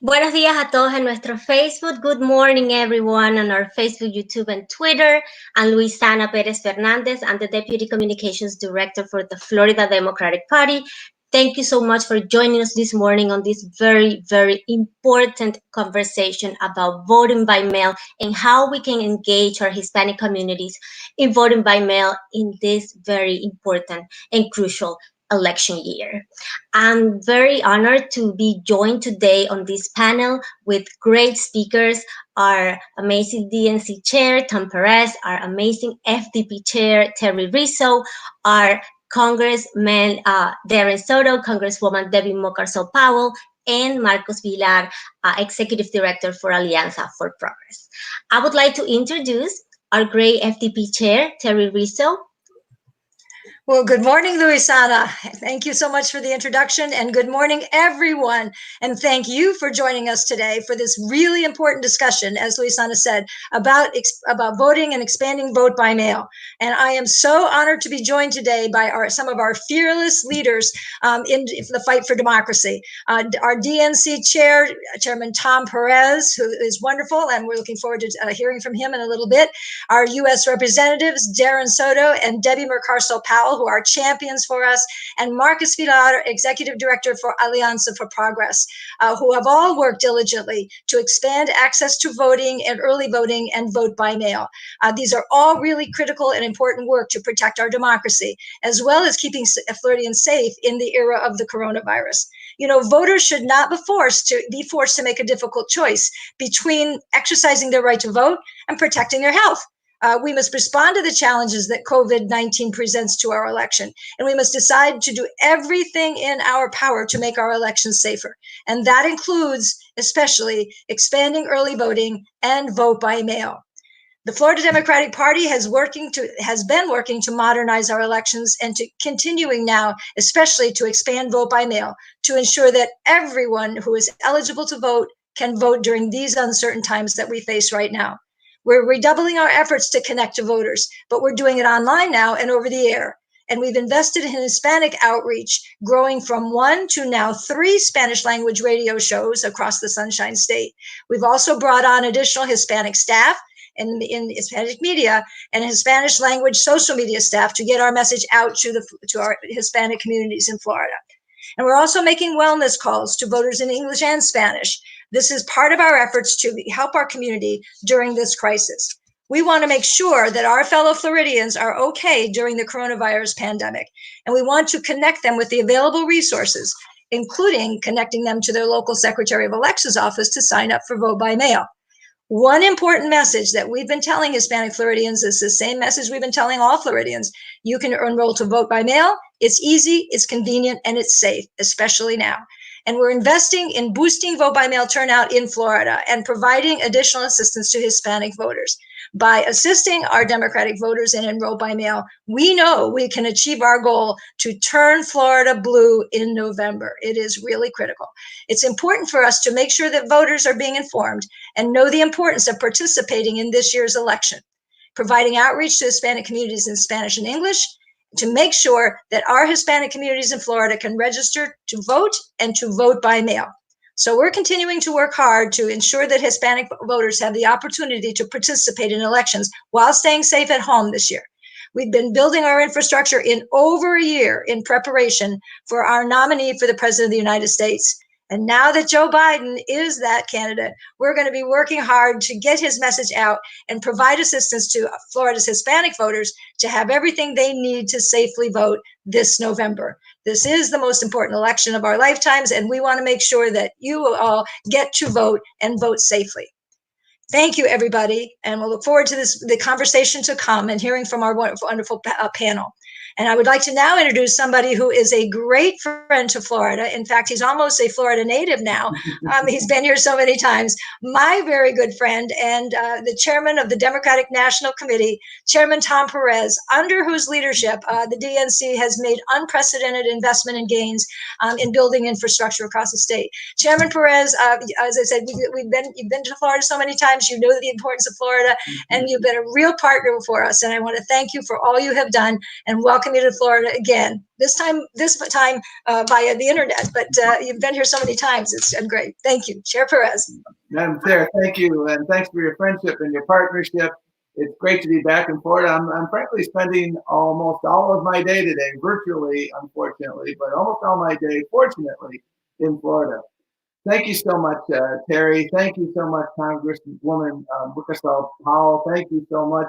Buenos días a todos en nuestro Facebook. Good morning, everyone, on our Facebook, YouTube, and Twitter. I'm Luisana Pérez Fernández. I'm the Deputy Communications Director for the Florida Democratic Party. Thank you so much for joining us this morning on this very, very important conversation about voting by mail and how we can engage our Hispanic communities in voting by mail in this very important and crucial election year. I'm very honored to be joined today on this panel with great speakers, our amazing DNC Chair Tom Perez, our amazing FDP Chair Terrie Rizzo, our Congressman Darren Soto, Congresswoman Debbie Mucarsel-Powell, and Marcos Vilar, Executive Director for Alianza for Progress. I would like to introduce our great FDP Chair, Terrie Rizzo. Well, good morning, Luisana. Thank you so much for the introduction, and good morning, everyone. And thank you for joining us today for this really important discussion, as Luisana said, about voting and expanding vote by mail. And I am so honored to be joined today by some of our fearless leaders in the fight for democracy. Our DNC Chair, Chairman Tom Perez, who is wonderful, and we're looking forward to hearing from him in a little bit. Our U.S. Representatives, Darren Soto and Debbie Mucarsel-Powell, who are champions for us, and Marcos Vilar, Executive Director for Alianza for Progress, who have all worked diligently to expand access to voting and early voting and vote by mail. These are all really critical and important work to protect our democracy, as well as keeping Floridians safe in the era of the coronavirus. You know, voters should not be forced to make a difficult choice between exercising their right to vote and protecting their health. We must respond to the challenges that COVID-19 presents to our election, and we must decide to do everything in our power to make our elections safer. And that includes especially expanding early voting and vote by mail. The Florida Democratic Party has been working to modernize our elections and to continuing now, especially to expand vote by mail, to ensure that everyone who is eligible to vote can vote during these uncertain times that we face right now. We're redoubling our efforts to connect to voters, but we're doing it online now and over the air. And we've invested in Hispanic outreach, growing from 1 to now 3 Spanish language radio shows across the Sunshine State. We've also brought on additional Hispanic staff in Hispanic media and Spanish language social media staff to get our message out to our Hispanic communities in Florida. And we're also making wellness calls to voters in English and Spanish. This is part of our efforts to help our community during this crisis. We want to make sure that our fellow Floridians are okay during the coronavirus pandemic, and we want to connect them with the available resources, including connecting them to their local Secretary of Elections office to sign up for vote by mail. One important message that we've been telling Hispanic Floridians is the same message we've been telling all Floridians. You can enroll to vote by mail. It's easy, it's convenient, and it's safe, especially now. And we're investing in boosting vote by mail turnout in Florida and providing additional assistance to Hispanic voters. By assisting our Democratic voters in enroll by mail, we know we can achieve our goal to turn Florida blue in November. It is really critical. It's important for us to make sure that voters are being informed and know the importance of participating in this year's election, providing outreach to Hispanic communities in Spanish and English, to make sure that our Hispanic communities in Florida can register to vote and to vote by mail. So we're continuing to work hard to ensure that Hispanic voters have the opportunity to participate in elections while staying safe at home this year. We've been building our infrastructure in over a year in preparation for our nominee for the President of the United States. And now that Joe Biden is that candidate, we're going to be working hard to get his message out and provide assistance to Florida's Hispanic voters to have everything they need to safely vote this November. This is the most important election of our lifetimes, and we want to make sure that you all get to vote and vote safely. Thank you, everybody, and we'll look forward to the conversation to come and hearing from our wonderful panel. And I would like to now introduce somebody who is a great friend to Florida. In fact, he's almost a Florida native now. He's been here so many times. My very good friend and the chairman of the Democratic National Committee, Chairman Tom Perez, under whose leadership the DNC has made unprecedented investment and gains in building infrastructure across the state. Chairman Perez, as I said, you've been to Florida so many times. You know the importance of Florida, and you've been a real partner for us. And I want to thank you for all you have done and welcome you to Florida again. This time via the internet, but you've been here so many times. It's been great. Thank you, Chair Perez. Madam Chair, thank you, and thanks for your friendship and your partnership. It's great to be back in Florida. I'm frankly spending almost all of my day today, virtually, unfortunately, but almost all my day, fortunately, in Florida. Thank you so much, Terry. Thank you so much, Congresswoman Mucarsel-Powell. Thank you so much,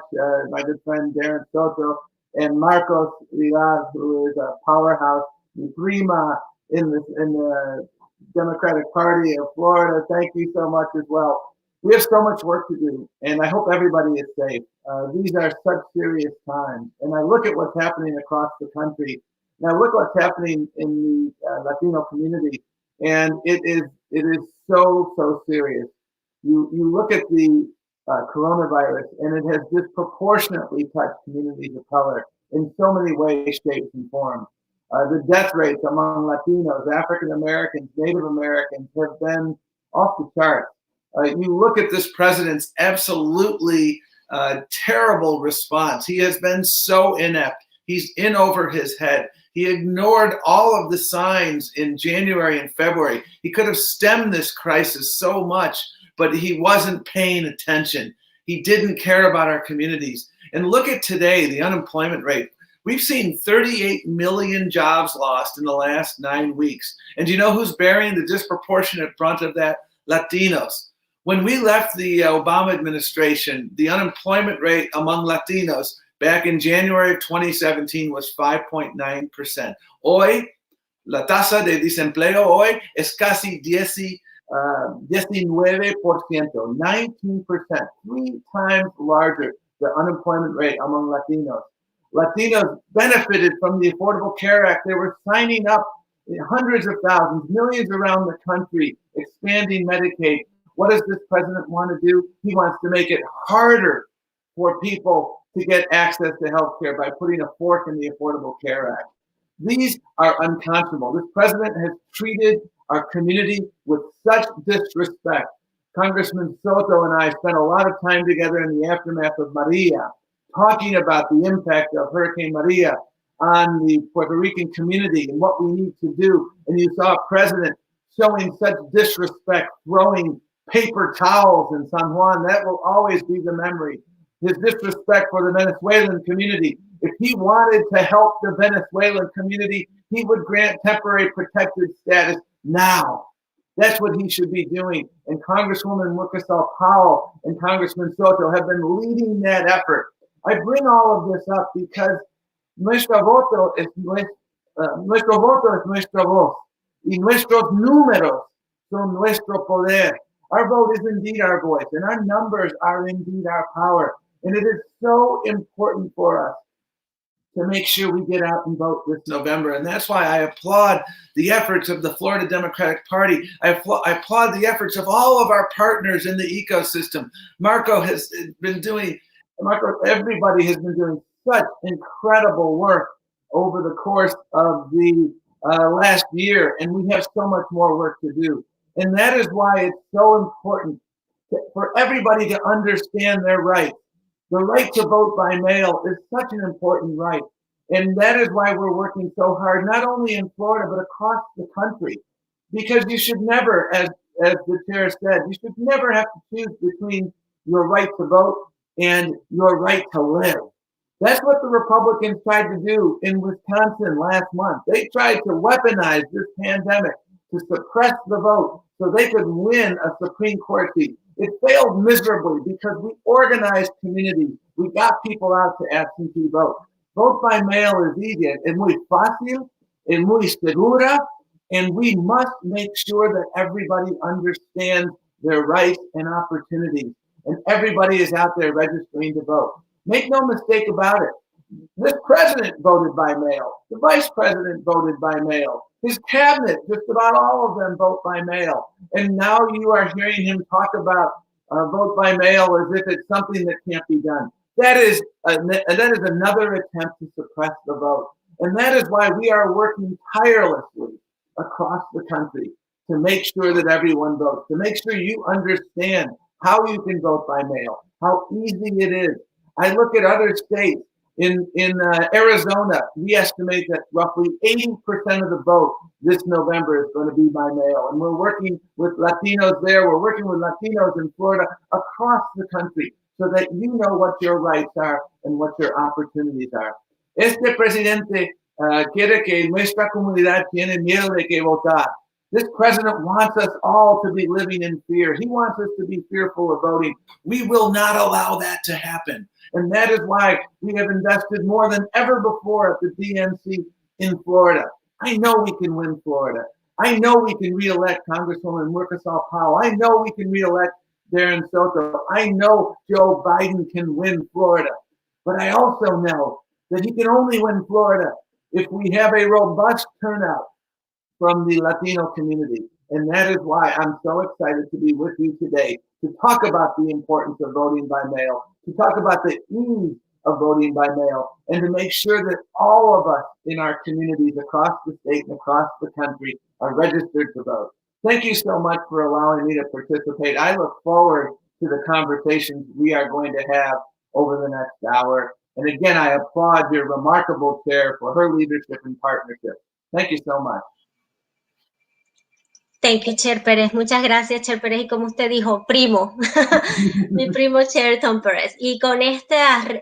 my good friend Darren Soto and Marcos Vilar, who is a powerhouse, the prima in the Democratic Party of Florida. Thank you so much as well. We have so much work to do, and I hope everybody is safe. These are such serious times, and I look at what's happening across the country, and I look what's happening in the Latino community, and it is so serious. You look at the coronavirus, and it has disproportionately touched communities of color in so many ways, shapes, and forms. The death rates among Latinos, African Americans, Native Americans have been off the charts. You look at this president's absolutely terrible response. He has been so inept. He's in over his head. He ignored all of the signs in January and February. He could have stemmed this crisis so much, but he wasn't paying attention. He didn't care about our communities. And look at today, the unemployment rate. We've seen 38 million jobs lost in the last 9 weeks. And do you know who's bearing the disproportionate brunt of that? Latinos. When we left the Obama administration, the unemployment rate among Latinos back in January of 2017 was 5.9%. Hoy, la tasa de desempleo hoy es casi 19%, 19%, 3 times larger, the unemployment rate among Latinos. Latinos benefited from the Affordable Care Act. They were signing up in hundreds of thousands, millions around the country, expanding Medicaid. What does this president want to do? He wants to make it harder for people to get access to health care by putting a fork in the Affordable Care Act. These are unconscionable. This president has treated our community with such disrespect. Congressman Soto and I spent a lot of time together in the aftermath of Maria, talking about the impact of Hurricane Maria on the Puerto Rican community and what we need to do. And you saw a president showing such disrespect, throwing paper towels in San Juan. That will always be the memory. His disrespect for the Venezuelan community. If he wanted to help the Venezuelan community, he would grant temporary protected status now. That's what he should be doing. And Congresswoman Mucarsel-Powell and Congressman Soto have been leading that effort. I bring all of this up because nuestro voto es nuestra voz, y nuestros números son nuestro poder. Our vote is indeed our voice, and our numbers are indeed our power. And it is so important for us to make sure we get out and vote this November. And that's why I applaud the efforts of the Florida Democratic Party. I applaud the efforts of all of our partners in the ecosystem. Everybody has been doing such incredible work over the course of the last year. And we have so much more work to do. And that is why it's so important for everybody to understand their rights. The right to vote by mail is such an important right. And that is why we're working so hard, not only in Florida, but across the country. Because you should never, as the chair said, you should never have to choose between your right to vote and your right to live. That's what the Republicans tried to do in Wisconsin last month. They tried to weaponize this pandemic to suppress the vote so they could win a Supreme Court seat. It failed miserably because we organized communities. We got people out to absentee vote. Vote by mail is easy. Es muy fácil, es muy segura, and we must make sure that everybody understands their rights and opportunities, and everybody is out there registering to vote. Make no mistake about it. This president voted by mail. The vice president voted by mail. His cabinet, just about all of them vote by mail. And now you are hearing him talk about vote by mail as if it's something that can't be done. That is another attempt to suppress the vote. And that is why we are working tirelessly across the country to make sure that everyone votes, to make sure you understand how you can vote by mail, how easy it is. I look at other states. In Arizona, we estimate that roughly 80% of the vote this November is going to be by mail. And we're working with Latinos there. We're working with Latinos in Florida across the country so that you know what your rights are and what your opportunities are. Este presidente quiere que nuestra comunidad tiene miedo de que votar. This president wants us all to be living in fear. He wants us to be fearful of voting. We will not allow that to happen. And that is why we have invested more than ever before at the DNC in Florida. I know we can win Florida. I know we can re-elect Congresswoman Mucarsel-Powell. I know we can re-elect Darren Soto. I know Joe Biden can win Florida. But I also know that he can only win Florida if we have a robust turnout from the Latino community. And that is why I'm so excited to be with you today to talk about the importance of voting by mail, to talk about the ease of voting by mail, and to make sure that all of us in our communities across the state and across the country are registered to vote. Thank you so much for allowing me to participate. I look forward to the conversations we are going to have over the next hour. And again, I applaud your remarkable chair for her leadership and partnership. Thank you so much. Thank you, Chair Pérez. Muchas gracias, Chair Pérez. Y como usted dijo, primo, mi primo Chair Tom Perez. Y con esta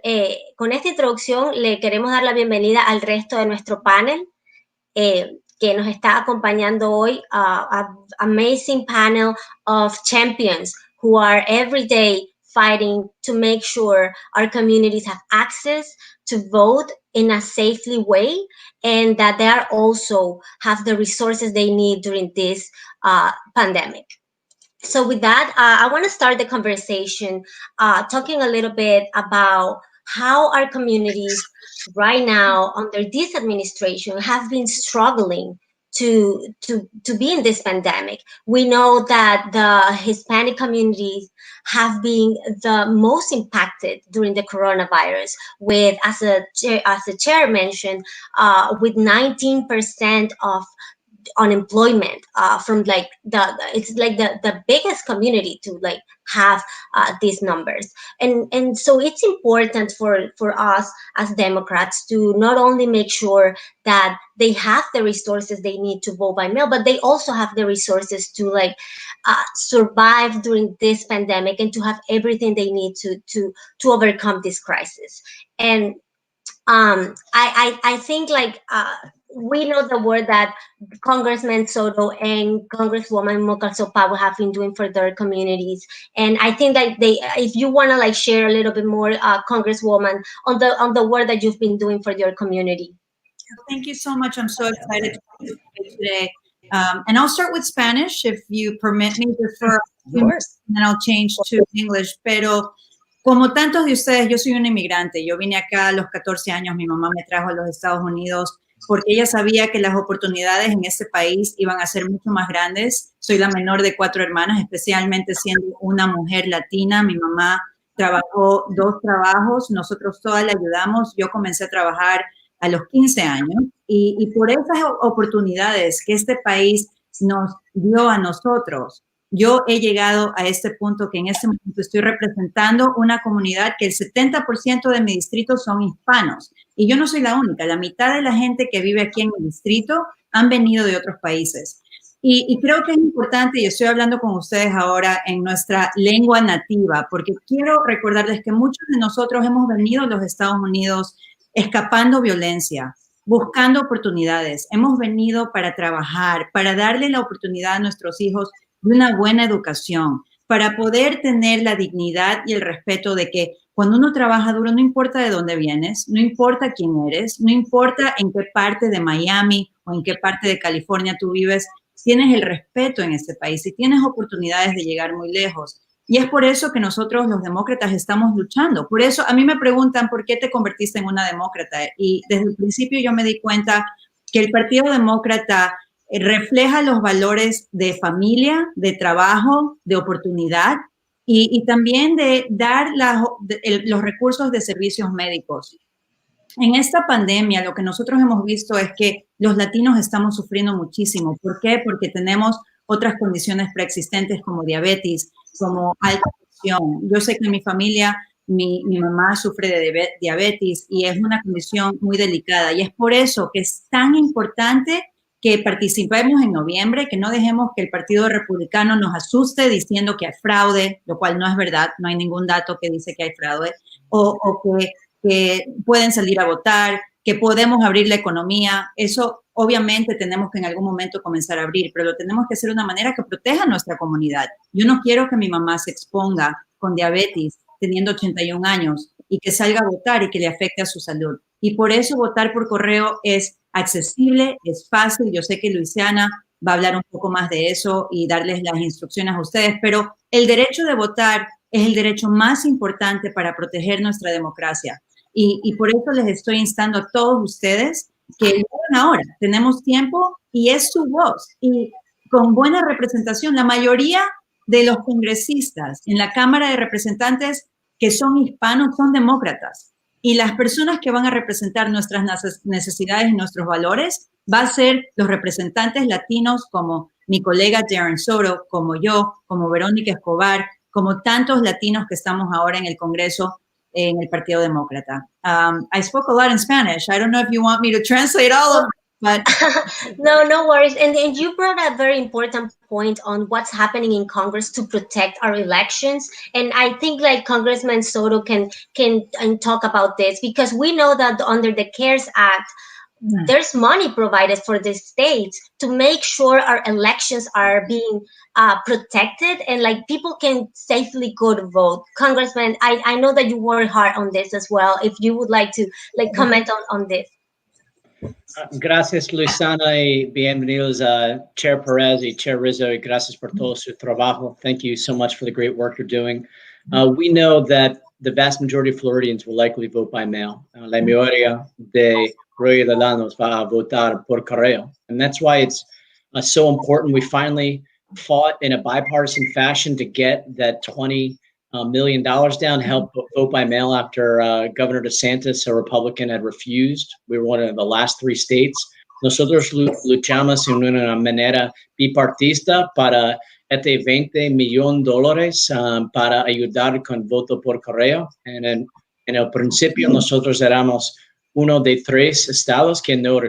introducción le queremos dar la bienvenida al resto de nuestro panel que nos está acompañando hoy, amazing panel of champions who are every day fighting to make sure our communities have access to vote in a safely way, and that they are also have the resources they need during this pandemic. So with that, I want to start the conversation talking a little bit about how our communities right now under this administration have been struggling to be in this pandemic. We know that the Hispanic communities have been the most impacted during the coronavirus, with, as the chair mentioned, with 19% of unemployment from like it's like the biggest community to like have these numbers, and so it's important for us as Democrats to not only make sure that they have the resources they need to vote by mail, but they also have the resources to like survive during this pandemic and to have everything they need to overcome this crisis. And I think like we know the work that Congressman Soto and Congresswoman Mucarsel-Powell have been doing for their communities, and I think that if you want to like share a little bit more, Congresswoman, on the work that you've been doing for your community. Thank you so much. I'm so excited to participate today, and I'll start with Spanish if you permit me, just for of course, and then I'll change to English. Pero como tantos de ustedes, yo soy una inmigrante. Yo vine acá a los 14 años. Mi mamá me trajo a los Estados Unidos porque ella sabía que las oportunidades en este país iban a ser mucho más grandes. Soy la menor de 4 hermanas, especialmente siendo una mujer latina. Mi mamá trabajó 2 trabajos, nosotros todas le ayudamos. Yo comencé a trabajar a los 15 años y por esas oportunidades que este país nos dio a nosotros, yo he llegado a este punto que en este momento estoy representando una comunidad que el 70% de mi distrito son hispanos. Y yo no soy la única. La mitad de la gente que vive aquí en mi distrito han venido de otros países. Y creo que es importante, y estoy hablando con ustedes ahora en nuestra lengua nativa, porque quiero recordarles que muchos de nosotros hemos venido a los Estados Unidos escapando violencia, buscando oportunidades. Hemos venido para trabajar, para darle la oportunidad a nuestros hijos de una buena educación, para poder tener la dignidad y el respeto de que cuando uno trabaja duro, no importa de dónde vienes, no importa quién eres, no importa en qué parte de Miami o en qué parte de California tú vives, tienes el respeto en este país y tienes oportunidades de llegar muy lejos. Y es por eso que nosotros los demócratas estamos luchando. Por eso a mí me preguntan por qué te convertiste en una demócrata. Y desde el principio yo me di cuenta que el Partido Demócrata refleja los valores de familia, de trabajo, de oportunidad y también de dar los recursos de servicios médicos. En esta pandemia, lo que nosotros hemos visto es que los latinos estamos sufriendo muchísimo. ¿Por qué? Porque tenemos otras condiciones preexistentes como diabetes, como alta presión. Yo sé que en mi familia, mi mamá sufre de diabetes y es una condición muy delicada. Y es por eso que es tan importante que participemos en noviembre, que no dejemos que el Partido Republicano nos asuste diciendo que hay fraude, lo cual no es verdad, no hay ningún dato que dice que hay fraude, o que pueden salir a votar, que podemos abrir la economía. Eso obviamente tenemos que en algún momento comenzar a abrir, pero lo tenemos que hacer de una manera que proteja a nuestra comunidad. Yo no quiero que mi mamá se exponga con diabetes teniendo 81 años y que salga a votar y que le afecte a su salud. Y por eso votar por correo es accesible, es fácil. Yo sé que Luisana va a hablar un poco más de eso y darles las instrucciones a ustedes, pero el derecho de votar es el derecho más importante para proteger nuestra democracia. Y por eso les estoy instando a todos ustedes que lo hagan ahora. Tenemos tiempo y es su voz. Y con buena representación, la mayoría de los congresistas en la Cámara de Representantes que son hispanos son demócratas. Y las personas que van a representar nuestras necesidades y nuestros valores va a ser los representantes latinos como mi colega Darren Soto, como yo, como Verónica Escobar, como tantos latinos que estamos ahora en el Congreso en el Partido Demócrata. I spoke a lot in Spanish. I don't know if you want me to translate all of it, but... No worries. And you brought a very important point on what's happening in Congress to protect our elections. And I think like Congressman Soto can talk about this, because we know that under the CARES Act, there's money provided for the states to make sure our elections are being protected and like people can safely go to vote. Congressman, I know that you work hard on this as well. If you would like to like comment on this. Gracias, Luisana, y bienvenidos a Chair Perez y Chair Rizzo, y gracias por todo su trabajo. Thank you so much for the great work you're doing. We know that the vast majority of Floridians will likely vote by mail. La mayoría de ciudadanos va a votar por correo. And that's why it's so important. We finally fought in a bipartisan fashion to get that $20 million down, help vote by mail after Governor DeSantis, a Republican, had refused. We were one of the last 3 states. Nosotros luchamos en una manera bipartista para este $20 millones para ayudar con voto por correo. En el principio nosotros éramos uno de 3 estados que no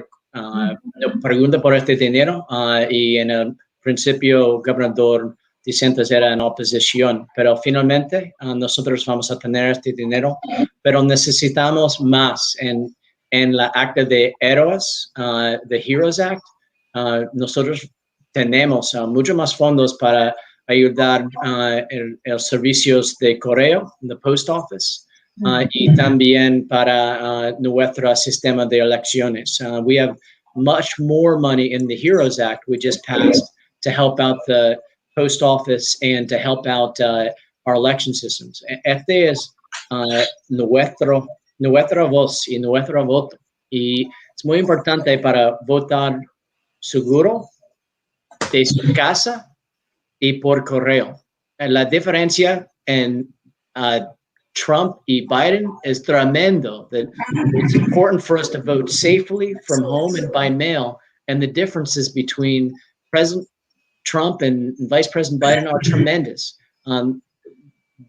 pregunta por este dinero y en el principio gobernador DeSantis era en oposición, pero finalmente nosotros vamos a tener este dinero, pero necesitamos más en la acta de héroes, the Heroes Act. Nosotros tenemos mucho más fondos para ayudar en los servicios de correo, the post office, y también para nuestro sistema de elecciones. We have much more money in the Heroes Act we just passed to help out the post office and to help out our election systems. Este es nuestra voz y nuestro voto. Y es muy importante para votar seguro de su casa y por correo. La diferencia en Trump y Biden is tremendo. That it's important for us to vote safely from home and by mail. And the differences between President Trump and Vice President Biden are tremendous.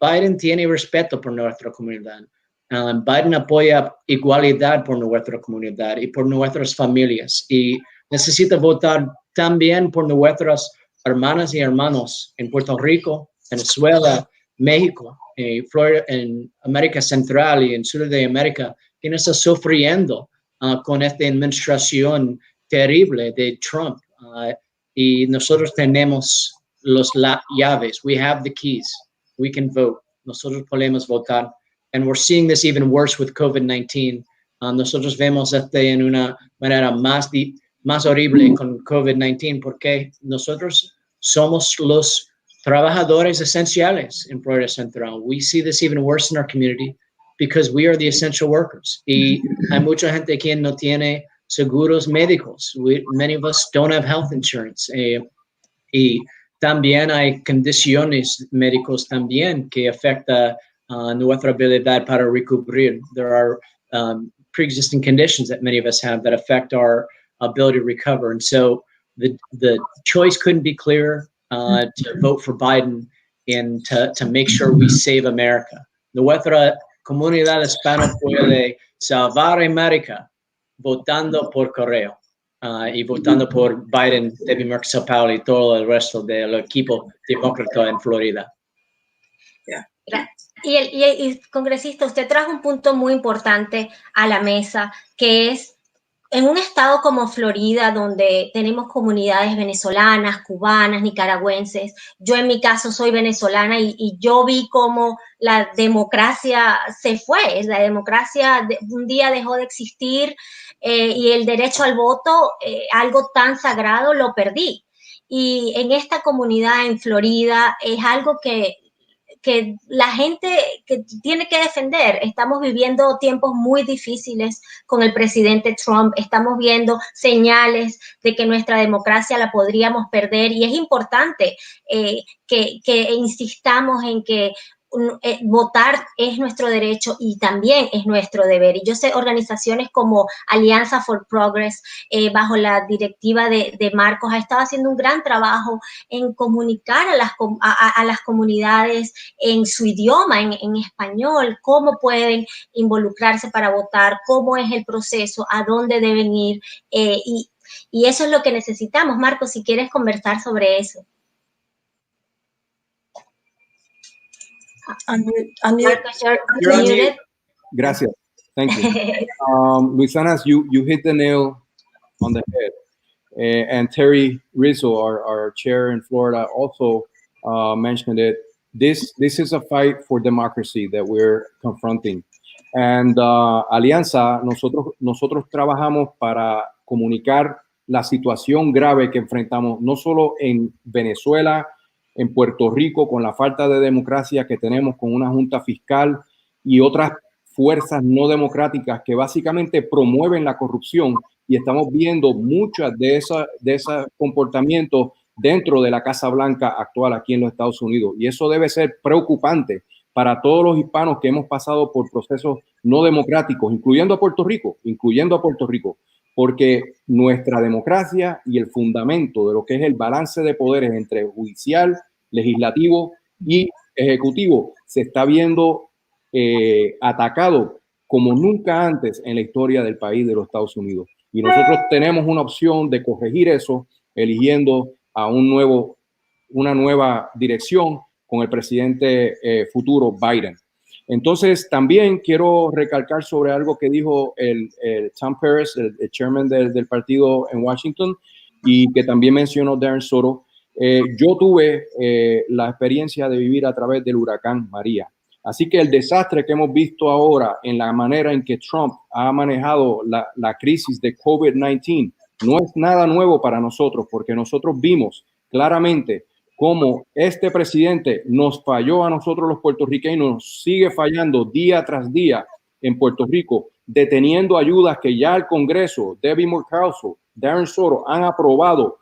Biden tiene respeto por nuestra comunidad. Biden apoya igualdad por nuestra comunidad y por nuestras familias. Y necesita votar también por nuestras hermanas y hermanos en Puerto Rico, Venezuela, México, Florida, en América Central y en Sur de América, que no está sufriendo con esta administración terrible de Trump. Y nosotros tenemos las llaves. We have the keys. We can vote. Nosotros podemos votar. And we're seeing this even worse with COVID-19. Nosotros vemos en una manera más horrible con COVID-19 porque nosotros somos los trabajadores esenciales en Florida Central. We see this even worse in our community because we are the essential workers. Y hay mucha gente que no tiene seguros médicos. Many of us don't have health insurance. Y también hay condiciones médicas también que afectan nuestra habilidad para recubrir. There are pre-existing conditions that many of us have that affect our ability to recover. And so the choice couldn't be clearer to vote for Biden and to make sure we save America. Nuestra comunidad hispana puede salvar América votando por correo y votando por Biden, David Mucarsel-Powell y todo el resto del equipo demócrata en Florida. Yeah. Y congresista, usted trajo un punto muy importante a la mesa, que es en un estado como Florida, donde tenemos comunidades venezolanas, cubanas, nicaragüenses. Yo en mi caso soy venezolana y yo vi cómo la democracia se fue. La democracia un día dejó de existir y el derecho al voto, algo tan sagrado, lo perdí. Y en esta comunidad en Florida es algo que la gente que tiene que defender. Estamos viviendo tiempos muy difíciles con el presidente Trump. Estamos viendo señales de que nuestra democracia la podríamos perder y es importante que insistamos en que votar es nuestro derecho y también es nuestro deber. Y yo sé organizaciones como Alianza for Progress, bajo la directiva de Marcos, ha estado haciendo un gran trabajo en comunicar a las comunidades en su idioma, en español, cómo pueden involucrarse para votar, cómo es el proceso, a dónde deben ir. Y eso es lo que necesitamos. Marcos, si quieres conversar sobre eso. Marcos, you're muted. Gracias. Thank you. Luisana, you hit the nail on the head. And Terrie Rizzo, our chair in Florida, also mentioned it. This is a fight for democracy that we're confronting. And Alianza, nosotros trabajamos para comunicar la situación grave que enfrentamos, no solo en Venezuela, en Puerto Rico, con la falta de democracia que tenemos con una junta fiscal y otras fuerzas no democráticas que básicamente promueven la corrupción, y estamos viendo muchas de esos comportamientos dentro de la Casa Blanca actual aquí en los Estados Unidos, y eso debe ser preocupante para todos los hispanos que hemos pasado por procesos no democráticos, incluyendo a Puerto Rico, porque nuestra democracia y el fundamento de lo que es el balance de poderes entre judicial, legislativo y ejecutivo se está viendo atacado como nunca antes en la historia del país de los Estados Unidos. Y nosotros tenemos una opción de corregir eso eligiendo a una nueva dirección con el presidente futuro Biden. Entonces, también quiero recalcar sobre algo que dijo el Tom Perez, el chairman del partido en Washington, y que también mencionó Darren Soto. Yo tuve la experiencia de vivir a través del huracán María. Así que el desastre que hemos visto ahora en la manera en que Trump ha manejado la crisis de COVID-19 no es nada nuevo para nosotros, porque nosotros vimos claramente cómo este presidente nos falló a nosotros los puertorriqueños, nos sigue fallando día tras día en Puerto Rico, deteniendo ayudas que ya el Congreso, Debbie Mucarsel, Darren Soto han aprobado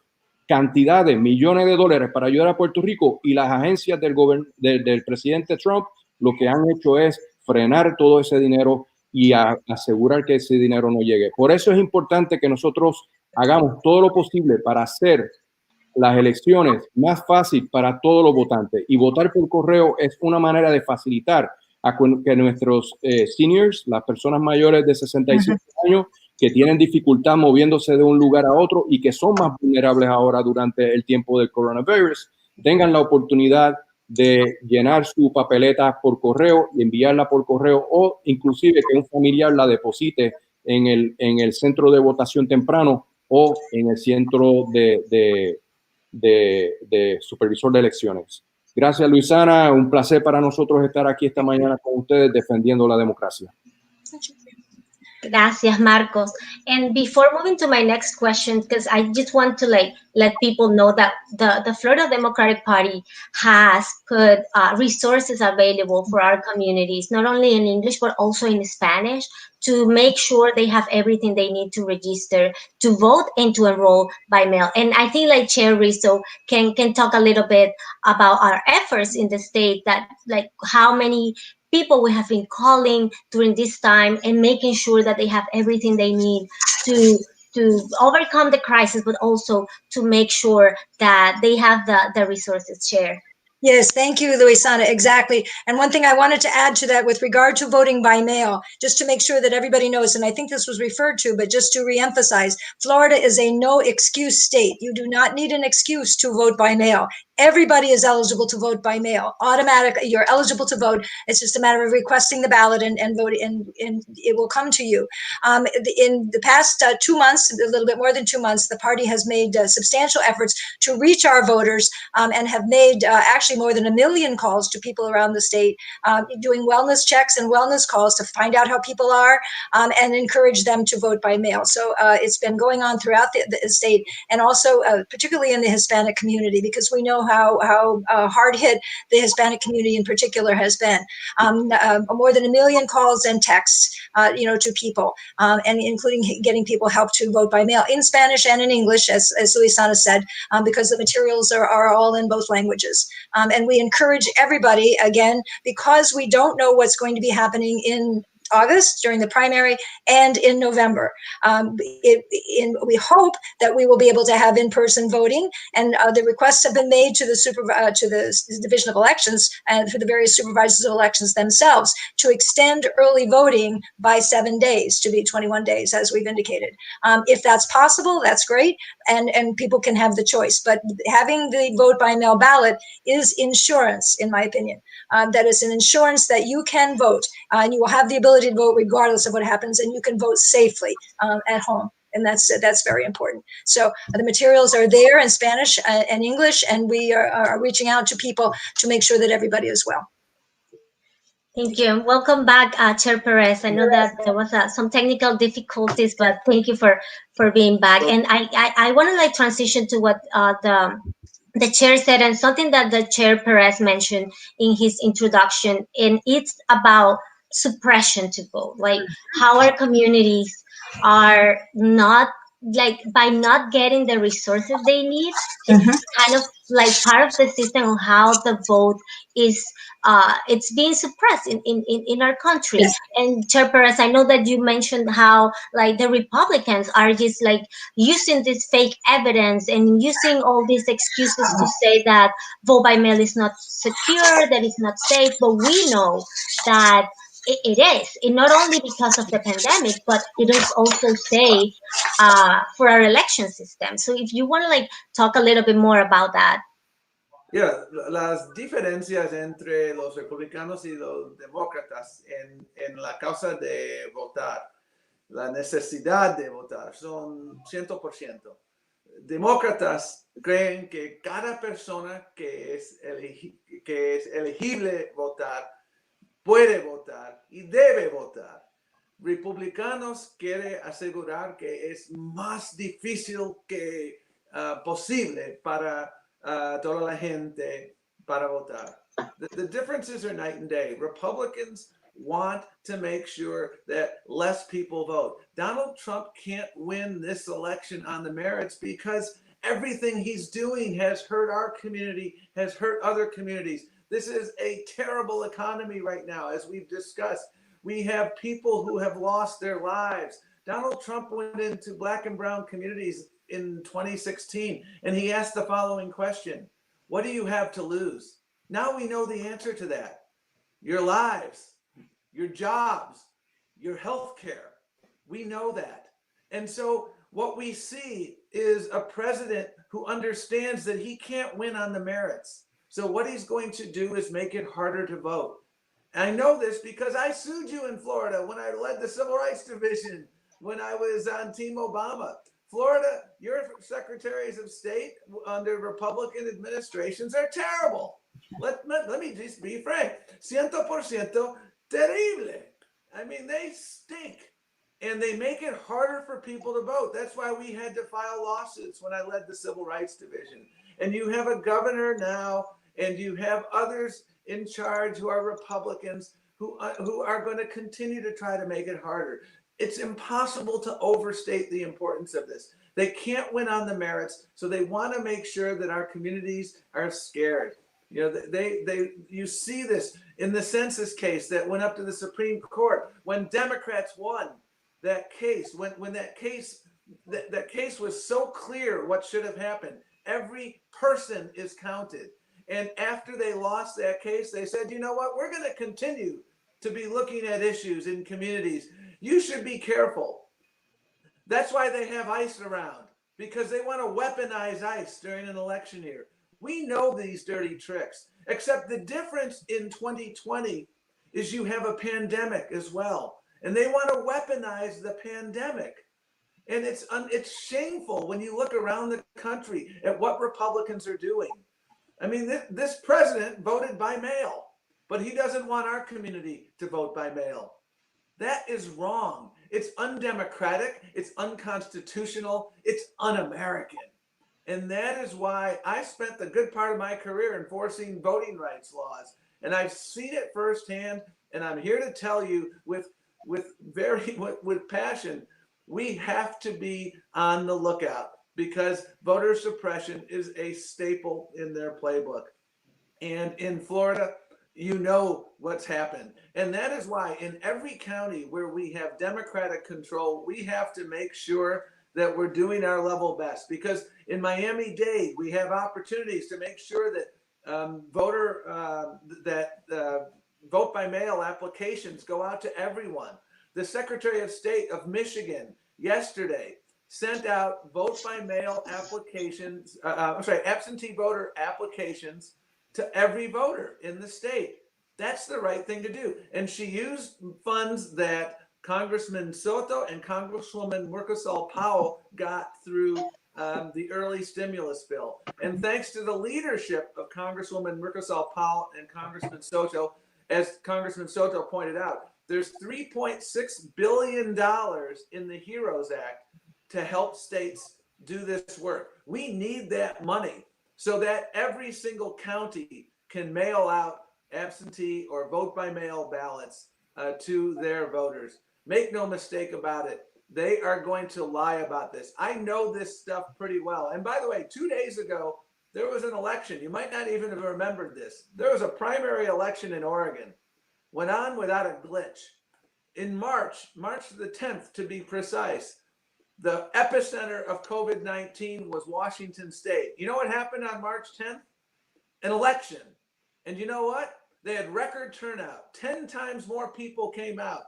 cantidades, millones de dólares para ayudar a Puerto Rico, y las agencias del presidente Trump lo que han hecho es frenar todo ese dinero y asegurar que ese dinero no llegue. Por eso es importante que nosotros hagamos todo lo posible para hacer las elecciones más fácil para todos los votantes, y votar por correo es una manera de facilitar a que nuestros seniors, las personas mayores de 65 años que tienen dificultad moviéndose de un lugar a otro y que son más vulnerables ahora durante el tiempo del coronavirus, tengan la oportunidad de llenar su papeleta por correo y enviarla por correo, o inclusive que un familiar la deposite en el centro de votación temprano o en el centro de supervisor de elecciones. Gracias, Luisana. Un placer para nosotros estar aquí esta mañana con ustedes defendiendo la democracia. Gracias, Marcos. And before moving to my next question, because I just want to let people know that the Florida Democratic Party has put resources available for our communities, not only in English, but also in Spanish, to make sure they have everything they need to register, to vote, and to enroll by mail. And I think Chair Rizzo can talk a little bit about our efforts in the state, that how many people we have been calling during this time and making sure that they have everything they need to overcome the crisis, but also to make sure that they have the resources. Chair. Yes, thank you, Luisana. Exactly. And one thing I wanted to add to that with regard to voting by mail, just to make sure that everybody knows, and I think this was referred to, but just to reemphasize, Florida is a no excuse state. You do not need an excuse to vote by mail. Everybody is eligible to vote by mail. Automatically, you're eligible to vote. It's just a matter of requesting the ballot and voting, and it will come to you. In the past 2 months, a little bit more than 2 months, the party has made substantial efforts to reach our voters, and have made actually more than 1 million calls to people around the state, doing wellness checks and wellness calls to find out how people are, and encourage them to vote by mail. So it's been going on throughout the state, and also particularly in the Hispanic community, because we know how hard hit the Hispanic community in particular has been. More than 1 million calls and texts, to people, and including getting people help to vote by mail in Spanish and in English, as Luisana said, because the materials are all in both languages. And we encourage everybody, again, because we don't know what's going to be happening in August during the primary and in November. We hope that we will be able to have in-person voting, and the requests have been made to the Division of Elections and for the various supervisors of elections themselves to extend early voting by 7 days to be 21 days, as we've indicated. If that's possible, that's great, and people can have the choice. But having the vote by mail ballot is insurance, in my opinion. That is an insurance that you can vote, and you will have the ability to vote regardless of what happens, and you can vote safely at home. And that's very important. So the materials are there in Spanish and English, and we are reaching out to people to make sure that everybody is well. Thank you. Welcome back, Chair Perez. I know that there was some technical difficulties, but thank you for being back. And I want to transition to what the chair said, and something that the Chair Perez mentioned in his introduction, and it's about suppression to vote, how our communities are not, by not getting the resources they need. It's kind of part of the system of how the vote is it's being suppressed in our country. Yes. And Chair Perez, I know that you mentioned how the Republicans are just using this fake evidence and using all these excuses to say that vote by mail is not secure, that it's not safe, but we know that it is, and not only because of the pandemic, but it is also safe for our election system. So if you want to talk a little bit more about that. Yeah, las diferencias entre los republicanos y los demócratas en la causa de votar, la necesidad de votar, son 100%. Demócratas creen que cada persona que es elegible votar puede votar y debe votar. Republicanos quieren asegurar que es más difícil que posible para toda la gente para votar. The differences are night and day. Republicans want to make sure that less people vote. Donald Trump can't win this election on the merits because everything he's doing has hurt our community, has hurt other communities. This is a terrible economy right now, as we've discussed. We have people who have lost their lives. Donald Trump went into Black and brown communities in 2016, and he asked the following question: what do you have to lose? Now we know the answer to that. Your lives, your jobs, your health care. We know that. And so what we see is a president who understands that he can't win on the merits. So what he's going to do is make it harder to vote. And I know this because I sued you in Florida when I led the Civil Rights Division, when I was on Team Obama. Florida, your secretaries of state under Republican administrations are terrible. Let me just be frank. 100% terrible. I mean, they stink. And they make it harder for people to vote. That's why we had to file lawsuits when I led the Civil Rights Division. And you have a governor now, and you have others in charge who are Republicans who are going to continue to try to make it harder. It's impossible to overstate the importance of this. They can't win on the merits, so they want to make sure that our communities are scared. You know, you see this in the census case that went up to the Supreme Court when Democrats won that case. When that case was so clear what should have happened. Every person is counted. And after they lost that case, they said, you know what, we're going to continue to be looking at issues in communities. You should be careful. That's why they have ICE around, because they want to weaponize ICE during an election year. We know these dirty tricks, except the difference in 2020 is you have a pandemic as well. And they want to weaponize the pandemic. And it's shameful when you look around the country at what Republicans are doing. I mean, this president voted by mail, but he doesn't want our community to vote by mail. That is wrong. It's undemocratic. It's unconstitutional. It's un-American. And that is why I spent the good part of my career enforcing voting rights laws. And I've seen it firsthand. And I'm here to tell you with passion, we have to be on the lookout, because voter suppression is a staple in their playbook. And in Florida, you know what's happened. And that is why in every county where we have Democratic control, we have to make sure that we're doing our level best. Because in Miami-Dade, we have opportunities to make sure that vote by mail applications go out to everyone. The Secretary of State of Michigan yesterday sent out vote by mail applications, absentee voter applications to every voter in the state. That's the right thing to do. And she used funds that Congressman Soto and Congresswoman Mucarsel-Powell got through the early stimulus bill. And thanks to the leadership of Congresswoman Mucarsel-Powell and Congressman Soto, as Congressman Soto pointed out, there's $3.6 billion in the HEROES Act to help states do this work. We need that money so that every single county can mail out absentee or vote by mail ballots to their voters. Make no mistake about it. They are going to lie about this. I know this stuff pretty well. And by the way, 2 days ago, there was an election. You might not even have remembered this. There was a primary election in Oregon. Went on without a glitch. In March the 10th to be precise, the epicenter of COVID-19 was Washington State. You know what happened on March 10th? An election. And you know what? They had record turnout. 10 times more people came out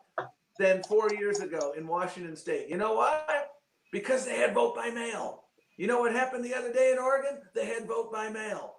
than 4 years ago in Washington State. You know why? Because they had vote by mail. You know what happened the other day in Oregon? They had vote by mail.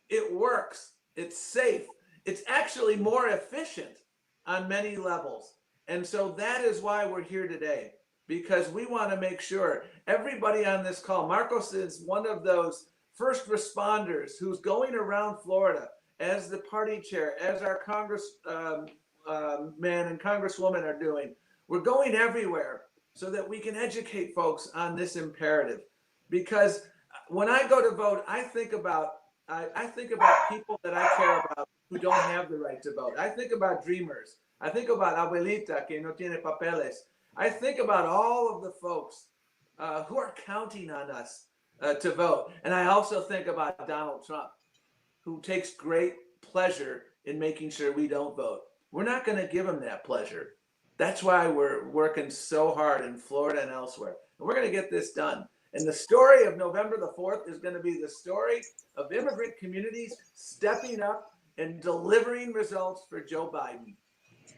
It works. It's safe. It's actually more efficient on many levels. And so that is why we're here today, because we want to make sure everybody on this call, Marcos is one of those first responders who's going around Florida as the party chair, as our congressman and congresswoman are doing. We're going everywhere so that we can educate folks on this imperative. Because when I go to vote, I think about people that I care about who don't have the right to vote. I think about dreamers. I think about abuelita que no tiene papeles. I think about all of the folks who are counting on us to vote. And I also think about Donald Trump, who takes great pleasure in making sure we don't vote. We're not going to give him that pleasure. That's why we're working so hard in Florida and elsewhere. And we're going to get this done. And the story of November the 4th is going to be the story of immigrant communities stepping up and delivering results for Joe Biden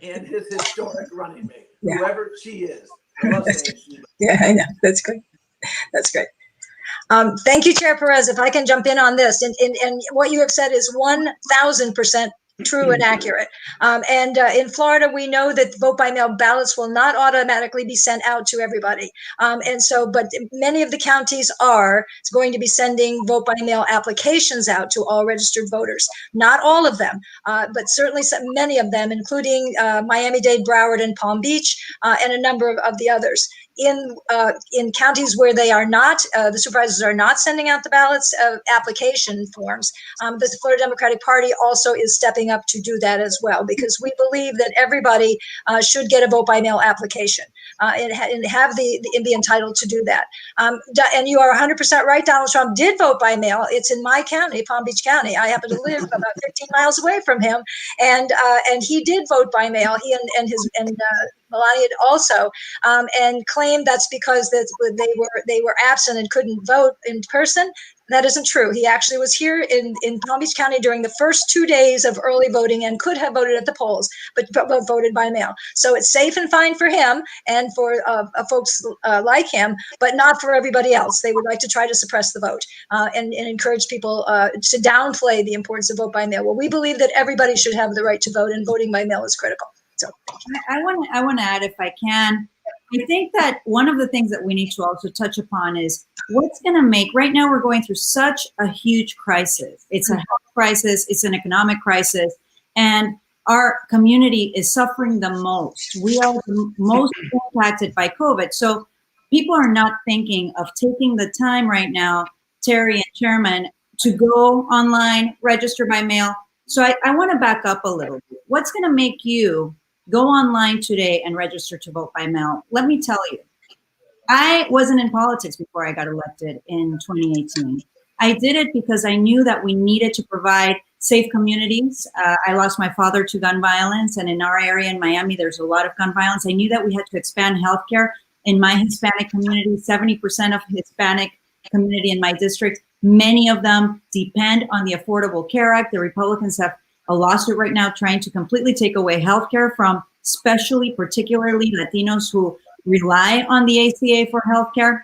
and his historic running mate, whoever she is. I love saying she. Yeah, I know. That's great. That's great. Thank you, Chair Perez. If I can jump in on this, and what you have said is 1,000% true and accurate. And in Florida, we know that vote by mail ballots will not automatically be sent out to everybody. And so, but many of the counties are going to be sending vote by mail applications out to all registered voters. Not all of them, but certainly many of them, including Miami-Dade, Broward, and Palm Beach, and a number of the others. In counties where they are not, the supervisors are not sending out the ballots, application forms, the Florida Democratic Party also is stepping up to do that as well, because we believe that everybody should get a vote by mail application and be entitled to do that. And you are 100% right. Donald Trump did vote by mail. It's in my county, Palm Beach County. I happen to live about 15 miles away from him, and he did vote by mail. He and Melania also, and claimed that's because they were absent and couldn't vote in person. That isn't true. He actually was here in Palm Beach County during the first 2 days of early voting and could have voted at the polls, but voted by mail. So it's safe and fine for him and for folks like him, but not for everybody else. They would like to try to suppress the vote and encourage people to downplay the importance of vote by mail. Well, we believe that everybody should have the right to vote, and voting by mail is critical. So I want to add, if I can, I think that one of the things that we need to also touch upon is what's going to make, right now we're going through such a huge crisis. It's a health crisis, it's an economic crisis, and our community is suffering the most. We are the most impacted by COVID. So people are not thinking of taking the time right now, Terry and Chairman, to go online, register by mail. So I want to back up a little bit. What's going to make you go online today and register to vote by mail? Let me tell you, I wasn't in politics before I got elected in 2018. I did it because I knew that we needed to provide safe communities. I lost my father to gun violence, and in our area in Miami, there's a lot of gun violence. I knew that we had to expand healthcare in my Hispanic community. 70% of Hispanic community in my district, many of them depend on the Affordable Care Act. The Republicans have a lawsuit right now trying to completely take away healthcare from particularly Latinos who rely on the ACA for healthcare,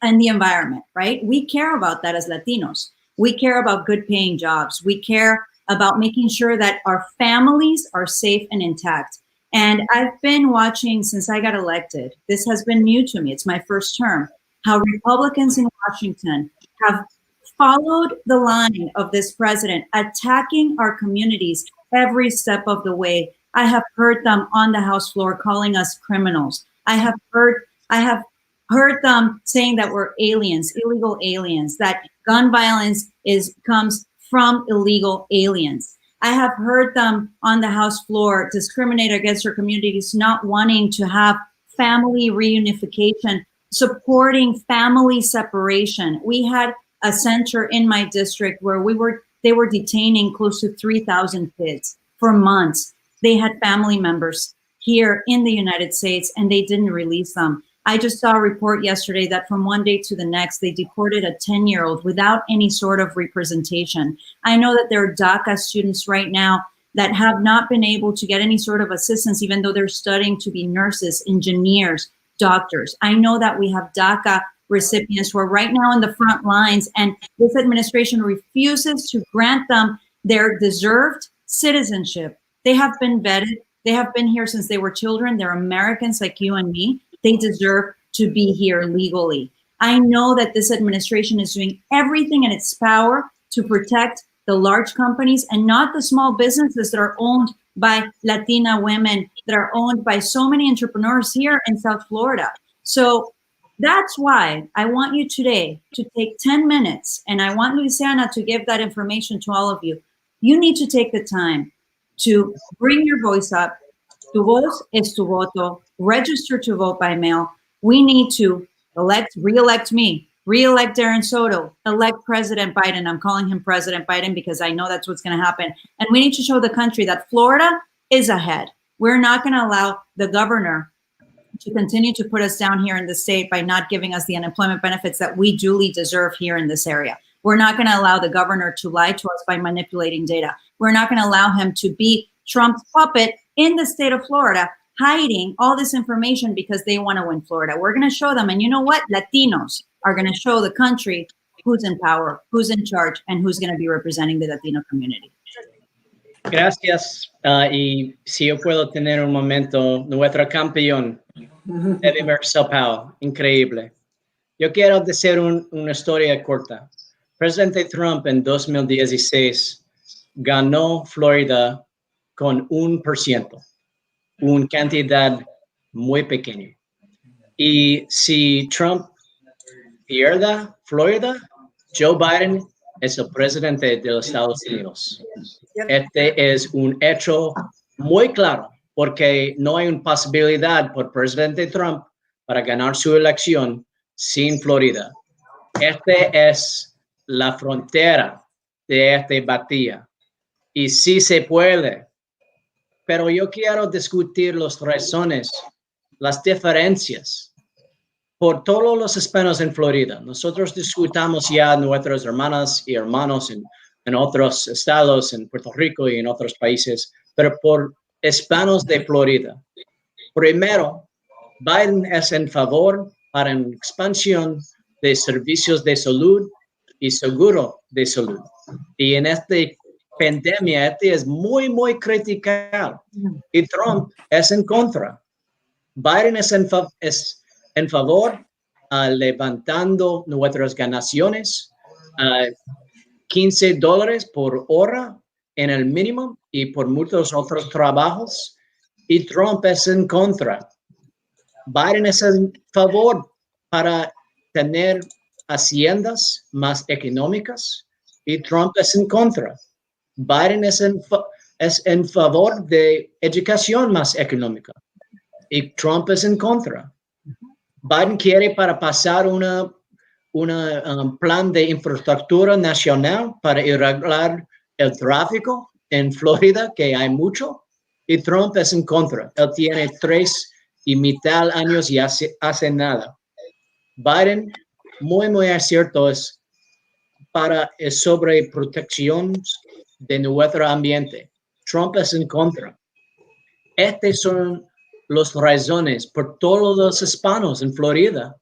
and the environment, right? We care about that as Latinos. We care about good paying jobs. We care about making sure that our families are safe and intact. And I've been watching since I got elected. This has been new to me. It's my first term. How Republicans in Washington have followed the line of this president, attacking our communities every step of the way. I have heard them on the House floor calling us criminals. I have heard them saying that we're aliens, illegal aliens, that gun violence comes from illegal aliens. I have heard them on the House floor discriminate against our communities, not wanting to have family reunification, supporting family separation. We had a center in my district where they were detaining close to 3,000 kids for months. They had family members here in the United States and they didn't release them. I just saw a report yesterday that from one day to the next, they deported a 10-year-old without any sort of representation. I know that there are DACA students right now that have not been able to get any sort of assistance, even though they're studying to be nurses, engineers, doctors. I know that we have DACA recipients who are right now in the front lines, and this administration refuses to grant them their deserved citizenship. They have been vetted. They have been here since they were children. They're Americans like you and me. They deserve to be here legally. I know that this administration is doing everything in its power to protect the large companies and not the small businesses that are owned by Latina women, that are owned by so many entrepreneurs here in South Florida. So that's why I want you today to take 10 minutes, and I want Luisana to give that information to all of you. You need to take the time to bring your voice up. Tu voz es tu voto. Register to vote by mail. We need to re-elect me, re-elect Darren Soto, elect President Biden. I'm calling him President Biden because I know that's what's going to happen. And we need to show the country that Florida is ahead. We're not going to allow the governor to continue to put us down here in the state by not giving us the unemployment benefits that we duly deserve here in this area. We're not going to allow the governor to lie to us by manipulating data. We're not going to allow him to be Trump's puppet in the state of Florida, hiding all this information because they want to win Florida. We're going to show them. And you know what? Latinos are going to show the country who's in power, who's in charge, and who's going to be representing the Latino community. Gracias. Y si yo puedo tener un momento, nuestro campeón, Marcos-Powell, increíble. Yo quiero decir una historia corta. Presidente Trump en 2016 ganó Florida con 1%, una cantidad muy pequeña. Y si Trump pierda Florida, Joe Biden es el presidente de los Estados Unidos. Este es un hecho muy claro, porque no hay una posibilidad por presidente Trump para ganar su elección sin Florida. Este es la frontera de esta batalla. Y sí se puede. Pero yo quiero discutir las razones, las diferencias por todos los hispanos en Florida. Nosotros discutamos ya nuestras hermanas y hermanos en otros estados, en Puerto Rico y en otros países, pero por hispanos de Florida. Primero, Biden es en favor para una expansión de servicios de salud y seguro de salud. Y en esta pandemia, este es muy, muy criticado. Y Trump es en contra. Biden es en favor, levantando nuestras ganaciones, $15 por hora en el mínimo y por muchos otros trabajos. Y Trump es en contra. Biden es en favor para tener haciendas más económicas y Trump es en contra. Biden es en favor de educación más económica y Trump es en contra. Biden quiere para pasar un plan de infraestructura nacional para arreglar el tráfico en Florida, que hay mucho, y Trump es en contra. Él tiene 3.5 años y hace nada. Biden, muy, muy cierto, es sobre protección de nuestro ambiente. Trump es en contra. Estas son las razones por todos los hispanos en Florida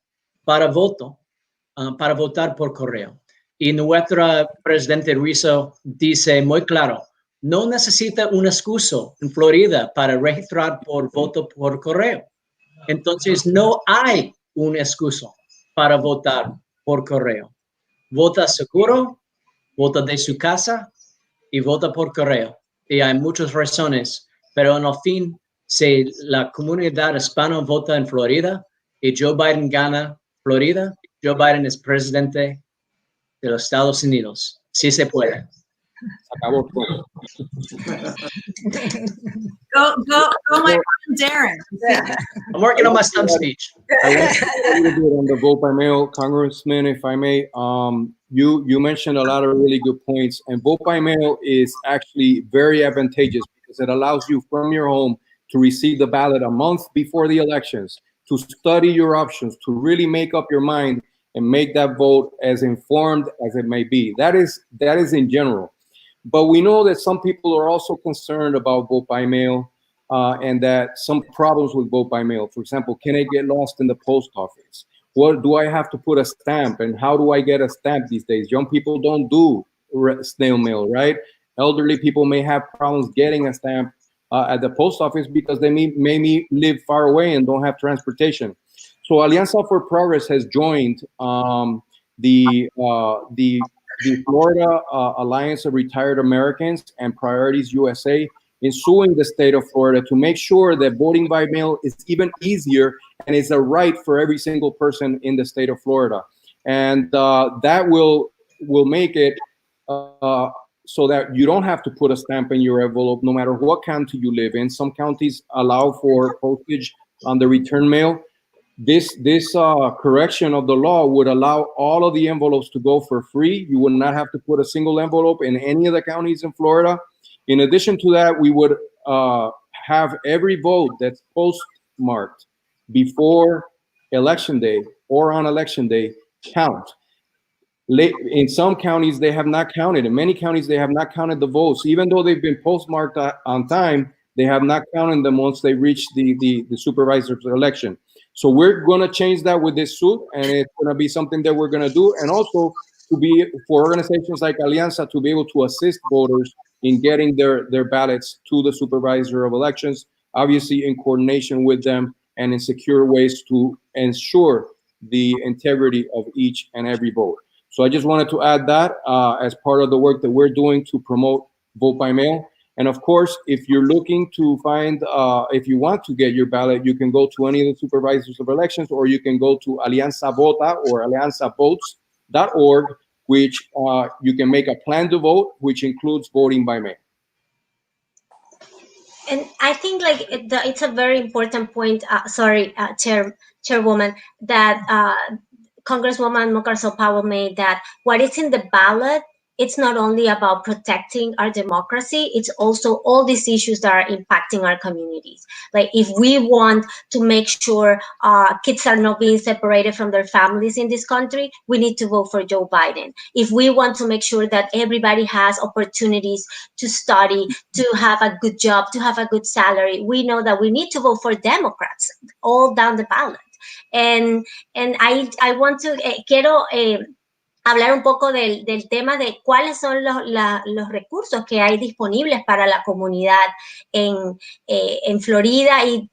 para votar por correo. Y nuestra presidente Rizzo dice muy claro, no necesita un excuso en Florida para registrar por voto por correo. Entonces no hay un excuso para votar por correo. Vota seguro, vota de su casa y vota por correo. Y hay muchas razones, pero en el fin, si la comunidad hispana vota en Florida y Joe Biden gana Florida, Joe Biden es presidente de los Estados Unidos. Sí se puede. Acabó todo. Go, my friend Darren. I'm working on my stump speech. I want to talk a little bit on the vote by mail, Congressman, if I may. You mentioned a lot of really good points, and vote by mail is actually very advantageous because it allows you from your home to receive the ballot a month before the elections, to study your options, to really make up your mind and make that vote as informed as it may be. That is in general. But we know that some people are also concerned about vote by mail and that some problems with vote by mail. For example, can it get lost in the post office? What do I have to put a stamp, and how do I get a stamp these days? Young people don't do snail mail, right? Elderly people may have problems getting a stamp at the post office because they may live far away and don't have transportation. So Alianza for Progress has joined the Florida Alliance of Retired Americans and Priorities USA in suing the state of Florida to make sure that voting by mail is even easier and is a right for every single person in the state of Florida. And that will make it so that you don't have to put a stamp in your envelope no matter what county you live in. Some counties allow for postage on the return mail. This correction of the law would allow all of the envelopes to go for free. You would not have to put a single envelope in any of the counties in Florida. In addition to that, we would have every vote that's postmarked before election day or on election day count. In some counties, they have not counted. In many counties, they have not counted the votes. Even though they've been postmarked on time, they have not counted them once they reach the supervisors election. So we're going to change that with this suit, and it's going to be something that we're going to do. And also to be for organizations like Alianza to be able to assist voters in getting their ballots to the supervisor of elections, obviously in coordination with them and in secure ways to ensure the integrity of each and every vote. So I just wanted to add that as part of the work that we're doing to promote vote by mail. And of course, if you're looking to find, if you want to get your ballot, you can go to any of the supervisors of elections, or you can go to Alianza Vota or alianzavotes.org, which you can make a plan to vote, which includes voting by mail. And I think like it's a very important point. Chairwoman, that Congresswoman Mucarsel-Powell made, that what is in the ballot, it's not only about protecting our democracy, it's also all these issues that are impacting our communities. Like if we want to make sure kids are not being separated from their families in this country, we need to vote for Joe Biden. If we want to make sure that everybody has opportunities to study, to have a good job, to have a good salary, we know that we need to vote for Democrats all down the ballot. And I want to, quiero hablar un poco del tema de cuáles son los recursos que hay disponibles para la comunidad en Florida y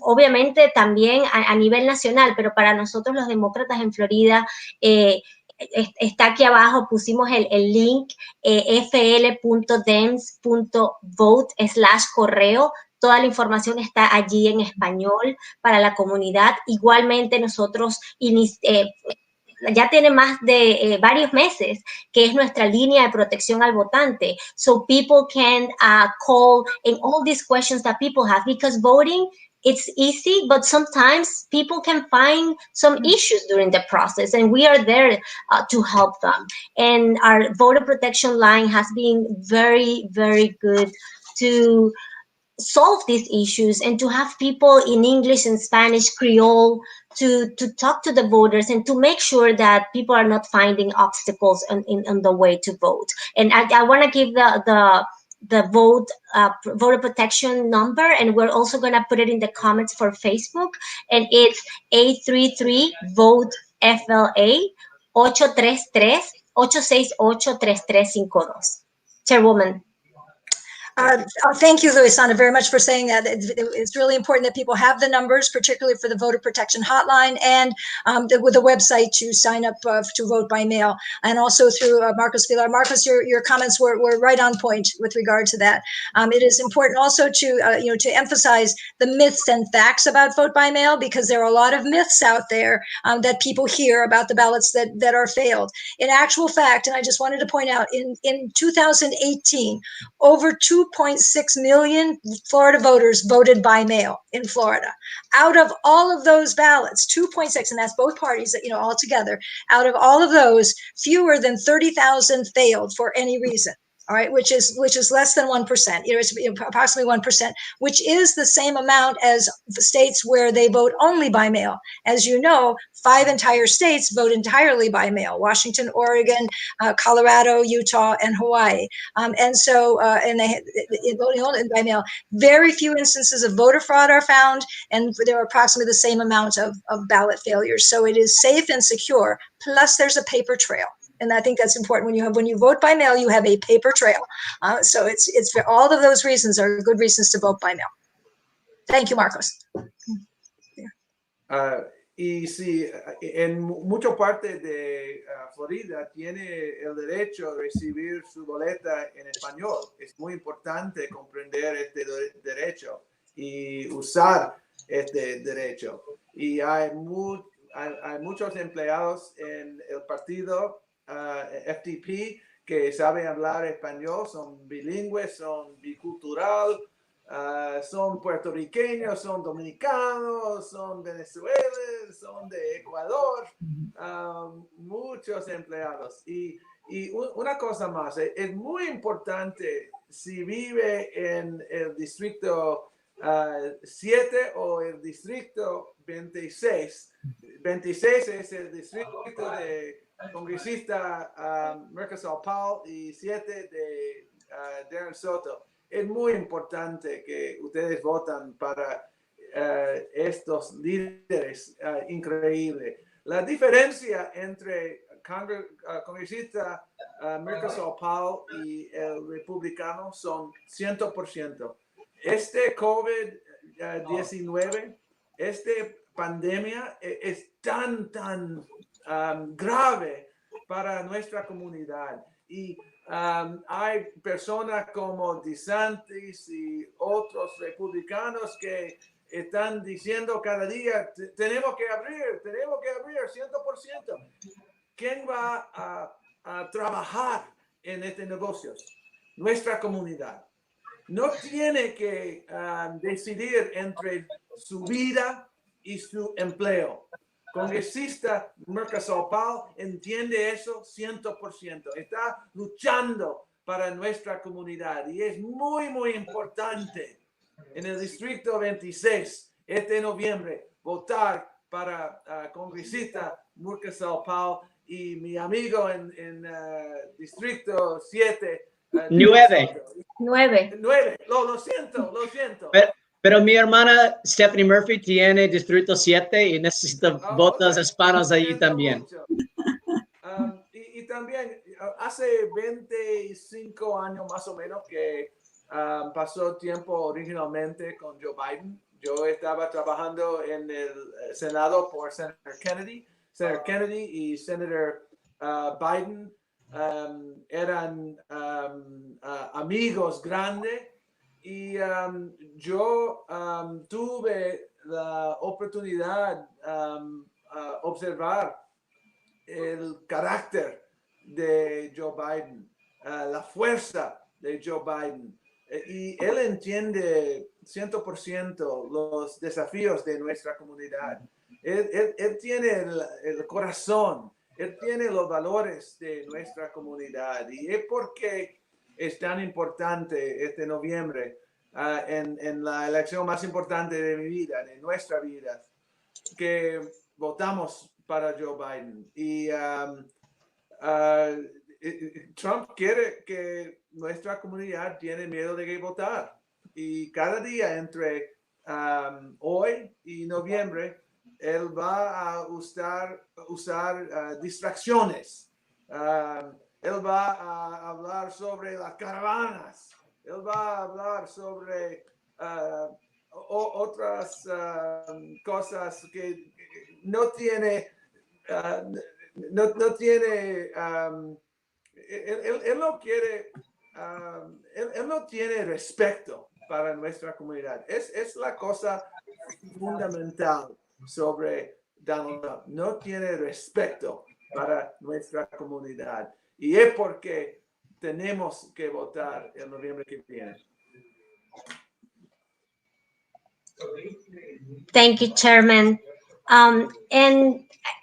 obviamente también a nivel nacional, pero para nosotros los demócratas en Florida, está aquí abajo, pusimos el link fl.dems.vote/correo. Toda la información está allí en español para la comunidad. Igualmente nosotros ya tiene más de varios meses que es nuestra línea de protección al votante. So people can call in all these questions that people have, because voting, it's easy, but sometimes people can find some issues during the process, and we are there to help them. And our voter protection line has been very, very good to solve these issues and to have people in English and Spanish, Creole, to talk to the voters and to make sure that people are not finding obstacles in the way to vote. And I want to give the voter protection number, and we're also going to put it in the comments for Facebook, and it's 833-VOTE-FLA 833-868-3352. Chairwoman. Thank you, Luisana, very much for saying that. It's really important that people have the numbers, particularly for the voter protection hotline, and with the website to sign up to vote by mail, and also through Marcos Vilar. Marcos, your comments were right on point with regard to that. It is important also to to emphasize the myths and facts about vote by mail, because there are a lot of myths out there that people hear about the ballots that are failed. In actual fact, and I just wanted to point out, in 2018, over 2.6 million Florida voters voted by mail in Florida. Out of all of those ballots, 2.6, and that's both parties, all together, out of all of those, fewer than 30,000 failed for any reason. All right, which is less than 1%. It's approximately 1%, which is the same amount as the states where they vote only by mail. As you know, 5 entire states vote entirely by mail: Washington, Oregon, Colorado, Utah, and Hawaii. And they voting only by mail. Very few instances of voter fraud are found, and there are approximately the same amount of ballot failures. So it is safe and secure. Plus, there's a paper trail. And I think that's important. When you vote by mail, you have a paper trail. So it's for all of those reasons are good reasons to vote by mail. Thank you, Marcos. Y si en mucha parte de Florida tiene el derecho a recibir su boleta en español. Es muy importante comprender este derecho y usar este derecho. Y hay muchos empleados en el partido FDP que saben hablar español, son bilingües, son bicultural, son puertorriqueños, son dominicanos, son venezolanos, son de Ecuador, muchos empleados. Y una cosa más, es muy importante si vive en el distrito 7 o el distrito 26. 26 es el distrito de congresista Marcos-Powell y 7 de Darren Soto. es muy importante que ustedes votan para estos líderes increíbles. La diferencia entre congresista Mucarsel-Powell y el republicano son 100%. Este COVID-19, esta pandemia es tan grave para nuestra comunidad. Y hay personas como DeSantis y otros republicanos que están diciendo cada día, tenemos que abrir 100%. ¿Quién va a trabajar en este negocio? Nuestra comunidad. No tiene que decidir entre su vida y su empleo. Congresista Mucarsel-Powell entiende eso 100%. Está luchando para nuestra comunidad y es muy, muy importante en el distrito 26 este noviembre votar para congresista Mucarsel-Powell y mi amigo en distrito 7. 9. Lo siento. Pero mi hermana Stephanie Murphy tiene distrito 7 y necesita votos hispanos allí también. Y también hace 25 años más o menos que pasó tiempo originalmente con Joe Biden. Yo estaba trabajando en el Senado por Senator Kennedy. Senator Kennedy y Senator Biden eran amigos grandes y yo tuve la oportunidad de observar el carácter de Joe Biden, la fuerza de Joe Biden. Y él entiende 100% los desafíos de nuestra comunidad. Él tiene el corazón, él tiene los valores de nuestra comunidad. Y es porque es tan importante este noviembre, en la elección más importante de mi vida, de nuestra vida, que votamos para Joe Biden. Y Trump quiere que nuestra comunidad tiene miedo de votar. Y cada día entre hoy y noviembre, él va a usar distracciones. Él va a hablar sobre las caravanas. Él va a hablar sobre otras cosas que no tiene... Él no quiere, él no tiene respeto para nuestra comunidad. Es la cosa fundamental sobre Donald Trump. No tiene respeto para nuestra comunidad. Y es porque tenemos que votar el noviembre que viene. Thank you, Chairman. And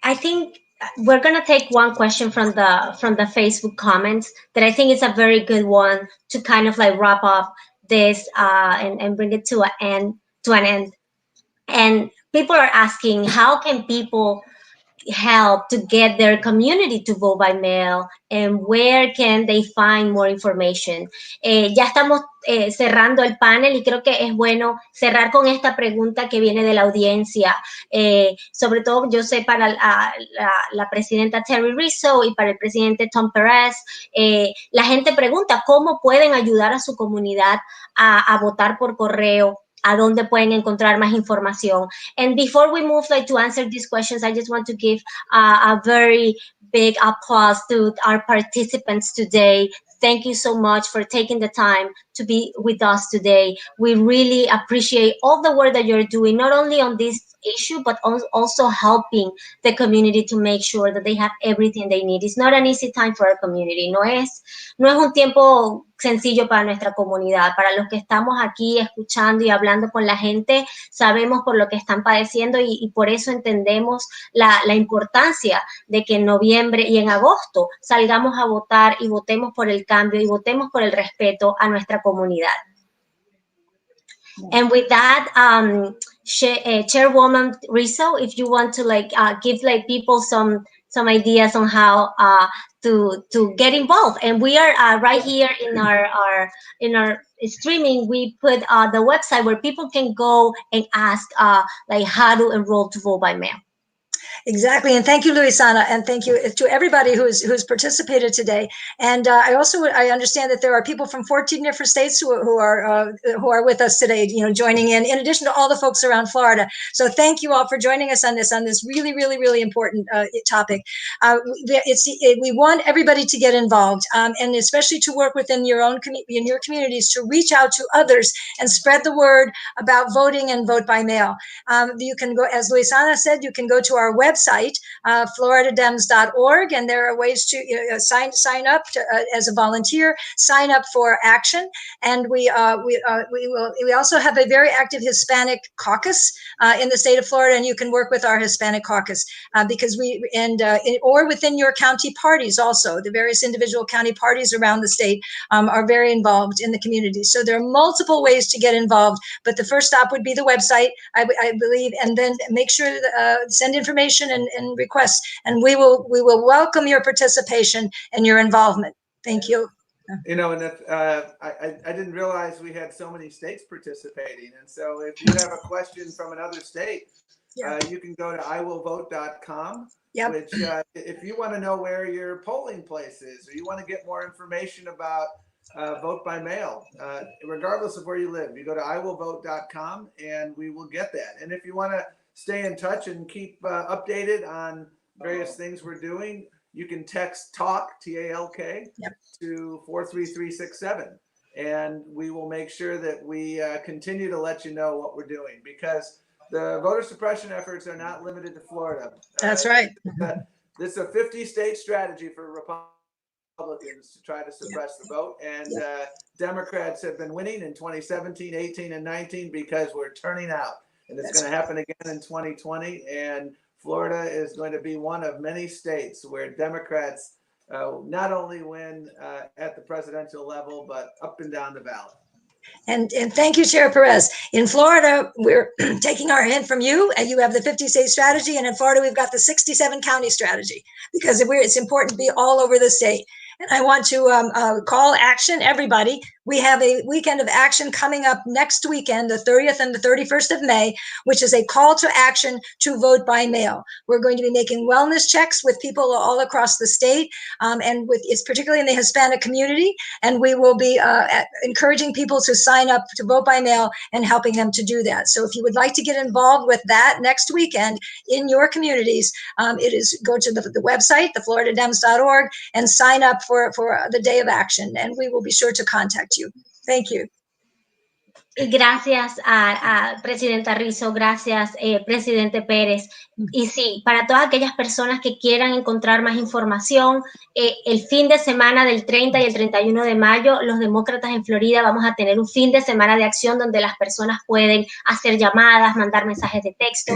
I think we're going to take one question from the Facebook comments that I think is a very good one to kind of like wrap up this and bring it to an end. And people are asking, how can people help to get their community to vote by mail, and where can they find more information? Ya estamos cerrando el panel y creo que es bueno cerrar con esta pregunta que viene de la audiencia, sobre todo yo sé para la presidenta Terrie Rizzo y para el presidente Tom Perez. La gente pregunta cómo pueden ayudar a su comunidad a votar por correo, a dónde pueden encontrar más información. And before we move to answer these questions, I just want to give a very big applause to our participants today. Thank you so much for taking the time to be with us today. We really appreciate all the work that you're doing, not only on this issue, but also helping the community to make sure that they have everything they need. It's not an easy time for our community. No es un tiempo sencillo para nuestra comunidad. Para los que estamos aquí escuchando y hablando con la gente, sabemos por lo que están padeciendo y por eso entendemos la importancia de que en noviembre y en agosto salgamos a votar y votemos por el cambio y votemos por el respeto a nuestra comunidad. And with that, Chairwoman Rizzo, if you want to give people some some ideas on how to get involved. And we are right here in our streaming. We put the website where people can go and ask like how to enroll to vote by mail. Exactly, and thank you, Luisana, and thank you to everybody who's participated today. And I understand that there are people from 14 different states who are with us today, joining in addition to all the folks around Florida. So thank you all for joining us on this really, really, really important topic. We want everybody to get involved, and especially to work within your own in your communities to reach out to others and spread the word about voting and vote by mail. You can go, as Luisana said, you can go to our website, floridadems.org, and there are ways to sign up as a volunteer, sign up for action, and we also have a very active Hispanic caucus in the state of Florida, and you can work with our Hispanic caucus or within your county parties also. The various individual county parties around the state are very involved in the community. So there are multiple ways to get involved, but the first stop would be the website, I believe, and then make sure send information and requests, and we will welcome your participation and your involvement. Thank you. And I didn't realize we had so many states participating, and so if you have a question from another state, you can go to iwillvote.com. Yep. Which, if you want to know where your polling place is, or you want to get more information about vote by mail, regardless of where you live, you go to iwillvote.com, and we will get that. And if you want to stay in touch and keep updated on various things we're doing, you can text TALK, T-A-L-K, to 43367, and we will make sure that we continue to let you know what we're doing, because the voter suppression efforts are not limited to Florida. That's right. This is a 50-state strategy for Republicans to try to suppress the vote, and Democrats have been winning in 2017, 18, and 19 because we're turning out. And it's going to happen again in 2020. And Florida is going to be one of many states where Democrats not only win at the presidential level, but up and down the ballot. And thank you, Chair Perez. In Florida, we're taking our hint from you, and you have the 50-state strategy. And in Florida, we've got the 67-county strategy, because it's important to be all over the state. And I want to call action, everybody. We have a weekend of action coming up next weekend, the 30th and the 31st of May, which is a call to action to vote by mail. We're going to be making wellness checks with people all across the state, and it's particularly in the Hispanic community. And we will be encouraging people to sign up to vote by mail and helping them to do that. So if you would like to get involved with that next weekend in your communities, go to the website, thefloridadems.org, and sign up for the day of action, and we will be sure to contact you. Thank you. Gracias a Presidenta Rizzo, gracias Presidente Pérez. Y sí, para todas aquellas personas que quieran encontrar más información, el fin de semana del 30 y el 31 de mayo, los demócratas en Florida vamos a tener un fin de semana de acción donde las personas pueden hacer llamadas, mandar mensajes de texto.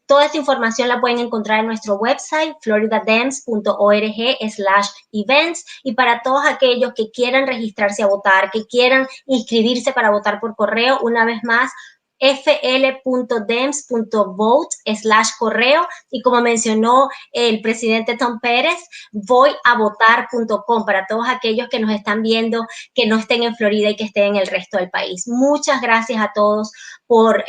Toda esta información la pueden encontrar en nuestro website, floridadems.org/events, y para todos aquellos que quieran registrarse a votar, que quieran inscribirse para votar por correo, una vez más, fl.dems.vote/correo, y como mencionó el presidente Tom Perez, voyavotar.com para todos aquellos que nos están viendo, que no estén en Florida y que estén en el resto del país. Muchas gracias a todos por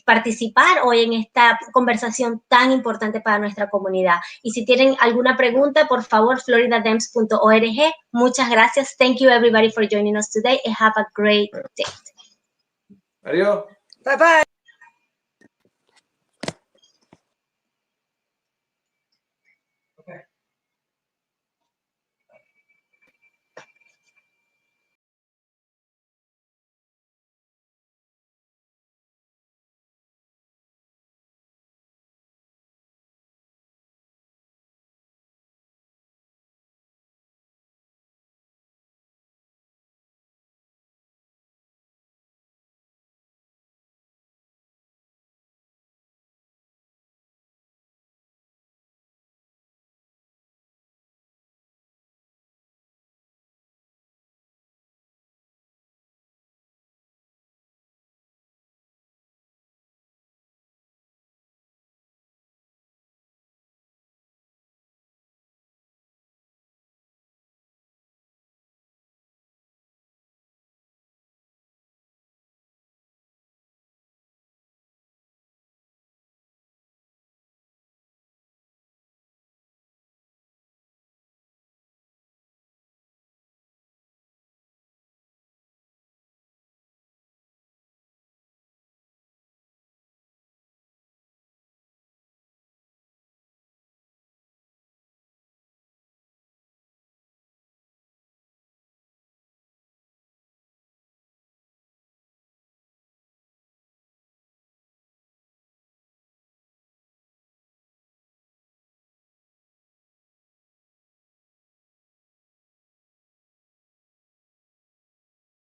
participar hoy en esta conversación tan importante para nuestra comunidad. Y si tienen alguna pregunta, por favor, floridadems.org. Muchas gracias. Thank you everybody for joining us today, and have a great day. Adiós. Bye-bye.